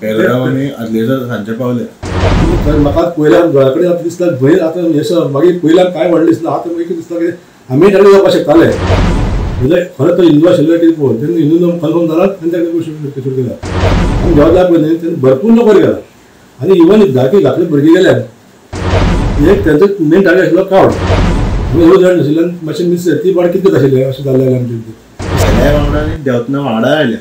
पेलगांव आनी आदलेसर सांजचे पावले म्हाका पयल्यान दोळ्या कडेन आतां दिसता भंय आतां हें मागीर पयल्यान कांय व्हडलें दिसना आतां मागीर दिसता की आमी डायरेक्ट जावपाक शकताले म्हणजे खरें तो हिंदू आशिल्लो कितें पळय तेन्ना हिंदू कन्फर्म जाला आनी ताका गोश्टी सुरू केला आनी देवाच्या पयलीं तेन्ना भरपूर लोक बरें गेला आनी इवन धाकटे धाकटे भुरगे गेल्यात एक तेंचो मेन टार्गेट आशिल्लो क्रावड आमी एवढो जाण नाशिल्ल्यान मातशें मिस ती पाड कितें आशिल्लें अशें जाल्लें जाल्यार आमचें सगळ्या वांगडांनी देंवतना वांगडा आयल्या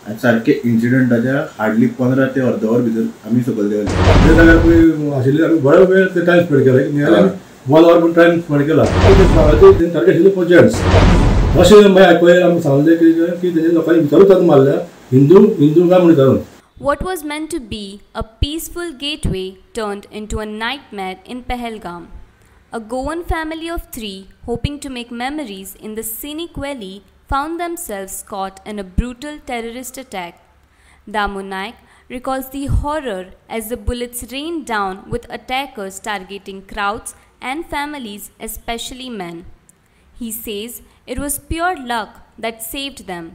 आनी सारके इन्सिडंटाच्या हार्डली 15 ते अर्द वर भितर आमी सकयल देंवले त्या जाग्यार पळय आशिल्ले आमी बरो वेळ ते टायम स्पेंड केला नियरली 1 आवर पूण टायम स्पेंड केला टार्गेट आशिल्ले फॉर जेंट्स अशें मागीर आयकलें आमी सांगलें की तेजे लोकांनी विचारूच मारल्या हिंदू काय म्हण विचारून. What was meant to be a peaceful gateway turned into a nightmare in Pahalgam. A Goan family of 3 hoping to make memories in the scenic valley found themselves caught in a brutal terrorist attack. Damu Naik recalls the horror as the bullets rained down with attackers targeting crowds and families, especially men. He says it was pure luck that saved them.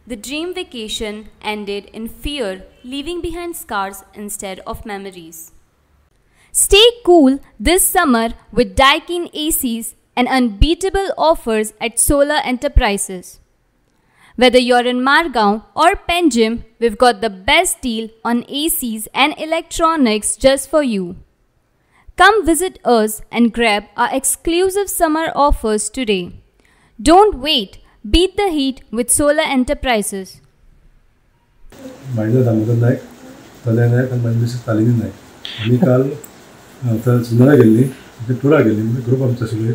The dream vacation ended in fear, leaving behind scars instead of memories. Stay cool this summer with Daikin ACs and unbeatable offers at Solar Enterprises. Whether you're in Margaon or Penjim, we've got the best deal on ACs and electronics just for you. Come visit us and grab our exclusive summer offers today. Don't wait. Beat the heat with Solar Enterprises. माझं दामोदर नायक, तल्या नायक आणि माझी Mrs तालिनी नायक आमी काल सिंधुदुर्गा गेल्ली टुराक गेल्ली म्हणजे group आमचो आशिल्लो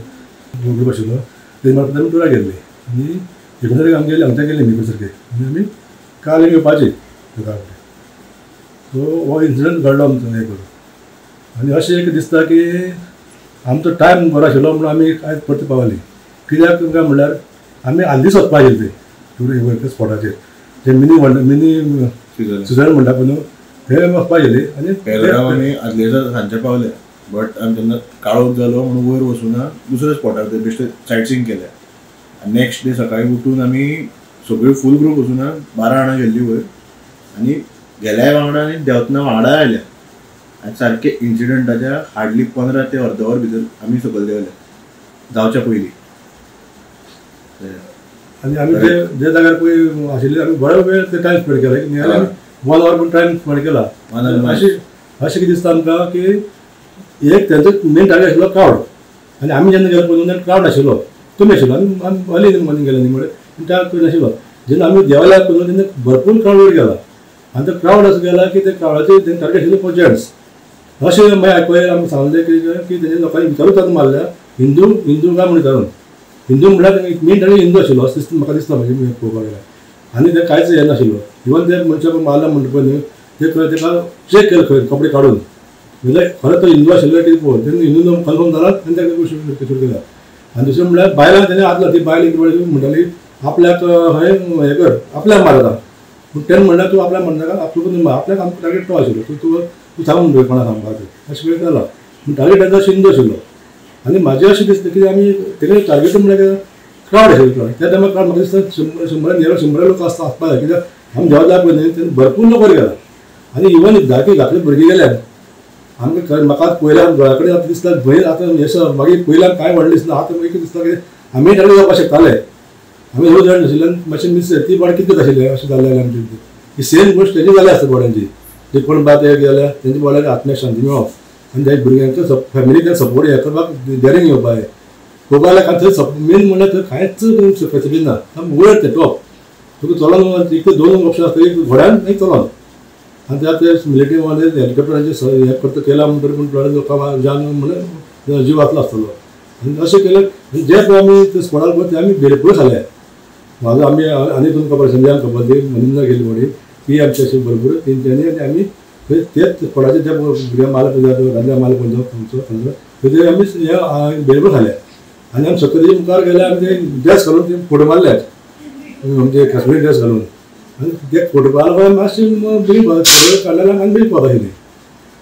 ग्रूप आशिल्लो ते मार्फत आमी टुराक गेल्ली आनी एकूण आमी गेले हांगच्यान गेल्ली न्ही सारके आनी आमी काल येवपाची टुरा कडेन सो हो इन्सिडंट घडलो आमचो हें करून आनी अशें एक दिसता की आमचो टायम बरो आशिल्लो म्हणून आमी आयज परती पावली कित्याक काय म्हणल्यार आमी आदींच वचपाक येयले टुरिस्ट स्पॉटाचेर जे मिनी स्विझर्लंड म्हणटा पळय न्हू हे वचपाक येयले आनी पेलगांव आनी आदलेसर सांजचे पावले बट आमी तेन्ना काळोख जालो म्हणून वयर वचूना दुसऱ्या स्पॉटार ते बेश्टे सायट सींग केलें आनी नेक्स्ट डे सकाळीं उठून आमी सगळी फूल ग्रूप वचूना 12 जाणां गेल्लीं वयर आनी गेल्या वांगडांनी देंवतना वांगडा आयल्या आनी सारके इन्सिडंटाच्या हार्डली 15 ते अर्द वर भितर आमी सकयल देंवले जावच्या पयलीं आनी आमी जे जाग्यार पळय आशिल्ले आमी बरो वेळ ते टायम स्पेंड केला नियरली आमी 1 आवर पूण टायम स्पेंड केला अशें कितें दिसता आमकां की एक तेंचो मेन टार्गेट आशिल्लो क्रावड आनी आमी जेन्ना गेलो पळय तेन्ना क्रावड आशिल्लो कमी आशिल्लो आमी अर्ली मॉर्निंग गेले न्ही म्हळ्यार त्या कमी नाशिल्लो जेन्ना आमी देवाल्याक पळय तेन्ना भरपूर क्रावड वयर गेला आनी तो क्रावड असो गेला की ते क्रावडाचेर टार्गेट आशिल्लो फॉर जेंट्स अशें मागीर आयकलें आमी सांगलें की तेजे लोकांनी विचारूच मारल्या हिंदू काय म्हण विचारून हिंदू म्हळ्यार मेन टार्गेट हिंदू आशिल्लो असं म्हाका दिसता म्हणजे पळोवपाक गेल्यार आनी ते कांयच हें नाशिल्लो इवन ते मनशाक मारला म्हणटा पळय न्ही ते तेका चॅक केलें खंय कपडे काडून म्हणजे खरें तो हिंदू आशिल्लो कितें पळय तेन्ना हिंदू कन्फर्म जाला आनी ताका गोश्टी सुरू केला आनी दुसरें म्हळ्यार बायलांक तेणें आदला ती बायल एक वेळ म्हणटाली आपल्याक हें कर आपल्याक मारता पूण तेन्ना म्हणल्यार तूं आपल्याक म्हणनाका आपल्याक आमकां टार्गेट तो आशिल्लो तूं सांगून पळय कोणाक सांगपाक अशें वेळ जाला पूण टार्गेट ताजो हिंदू आशिल्लो आनी म्हाजें अशें दिसता की आमी तेणे टार्गेट म्हळ्यार क्रावड आशिल्लो क्रावड त्या टायमार क्रावड म्हाका दिसता 100 लोक आसपाक जाय कित्याक आमी देवा जाय पळय तेन्ना भरपूर लोक वयर गेला आनी इवन धाकटे भुरगे गेल्यात आमकां म्हाका पयल्यान दोळ्या कडेन आतां दिसता भंय आतां हें मागीर पयल्यान कांय व्हडलें दिसना आतां मागीर दिसता की आमी डायरेक्ट जावपाक शकताले आमी एवढो जाण नाशिल्ल्यान मातशें मिस ती पाड कितें आशिल्लें अशें जाल्लें जाल्यार आमचें ही सेम गोश्ट तेजी जाल्या आसता गोड्यांची जे कोण बात हे गेल्या तेंच्या बोलाक आत्म्याक शांती मेळप आनी त्या भुरग्यांचो फॅमिलीक सपोर्ट हें करपाक डेरींग येवपाक जाय पळोवपाक लागून थंय मेन म्हणल्यार थंय कांयच फेसिलिटी ना वयर तें टॉप तुका चलोन एक 2 ऑप्शन आसता एक घोड्यान एक चलोन आनी त्या मिलिटरी मध्ये हेलिकॉप्टरांचे हें करता केला म्हणटरी पूण थोड्या लोकांक जान म्हणल्यार जीव वाचलो आसतलो आनी अशें केलें जे पळय आमी ते स्पॉटार पळय ते आमी बेडपूर खाले म्हाजो आमी आनी तुमकां खबर संजयान खबर दी मनिंदा गेली म्हणून ती आमची अशी बरोबर तेंच्यांनी आनी आमी तेच स्पॉटाचेर जे भुरग्या माल पळय राजा माल पळय थंयचो थंय आमी हे बेडपूर खाले आनी आमी सकयल मुखार गेले आमी ते ड्रेस घालून ते फोटो मारल्यात म्हणजे काश्मीरी ड्रेस घालून आनी ते फोटो काडपाक मातशें बेगीन काडलें आनी बेगीन पावता आशिल्लीं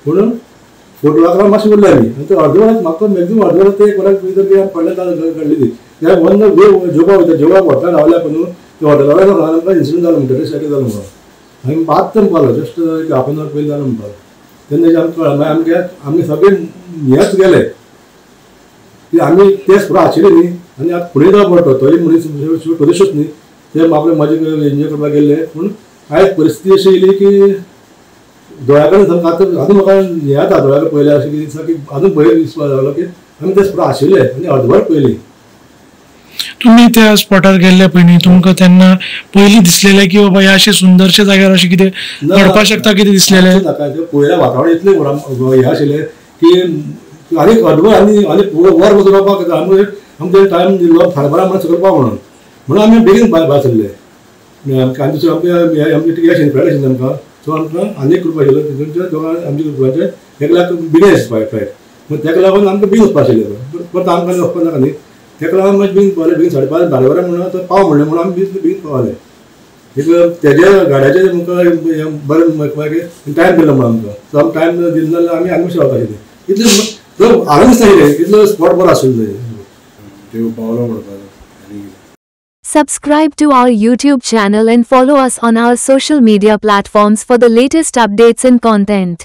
पूण फोटो लागून मातशें उरलें आमी आनी ते अर्दवराक म्हाका मॅक्झिमम अर्दवराक ते कोणाक भितर पडलें काडली ती त्या वन जेवपाक वयता जेवपाक व्हरता रावल्या पूण ते हॉटेला आमकां इन्सिडंट जालो म्हणटा ते सायडीक जालो म्हणून आमी बात पावलो जस्ट एक हाफ एन अवर पयलीं जालो म्हणपाक तेन्ना आमकां कळ्ळें मागीर आमगे सगळे हेच गेले की आमी ते स्प्रो आशिल्ले न्ही आनी आतां फुडें जावं पडटो तोय मनीस टुरिस्टूच न्ही ते आपले मजा एन्जॉय करपाक गेले पूण आयज परिस्थिती अशी येयली की दोळ्या कडेन सामको आतां म्हाका हें जाता दोळ्या कडेन पळयल्यार अशें दिसता की आजून भंय दिसपाक लागलो की आमी ते स्प्रो आशिल्ले आनी अर्दवर पयलीं. तुम्ही त्या स्पॉटार गेल्ले पयलीं तुमकां तेन्ना पयलीं दिसलेलें की बाबा ह्या अशें सुंदरशे जाग्यार अशें कितें घडपाक शकता कितें दिसलेलें? पळयल्या वातावरण इतलें हें आशिल्लें की आनी अर्दवर आनी वर वचून रावपाक आमकां टायम दिल्लो 12:30 म्हणून सकयल पाव म्हणून आमी बेगीन भायर सरले आनी दुसरें आमचे आमचे फ्लायट आशिल्लें आमकां सो आमकां आनी एक ग्रूप आशिल्लो तितूनचे दोगां आमच्या ग्रुपाचे एकल्याक बेगीन फ्लायट पूण ताका लागून आमकां बेगीन वचपाक आशिल्लें परत आमकां वचपाक नाका न्ही ताका लागून मागीर बेगीन पावले बेगीन 5:30 12 म्हणून तो पाव म्हणलें म्हणून आमी बेगीन पावले एक तेजे गाड्याचे आमकां बरें टायम दिलो म्हणून आमकां सो आमकां टायम दिलो जाल्यार आमी मातशें वता आशिल्लें इतलें हांवें दिसता इतलो स्पॉट बरो आशिल्लो देव पावलो म्हणपाक. Subscribe to our YouTube channel and follow us on our social media platforms for the latest updates and content.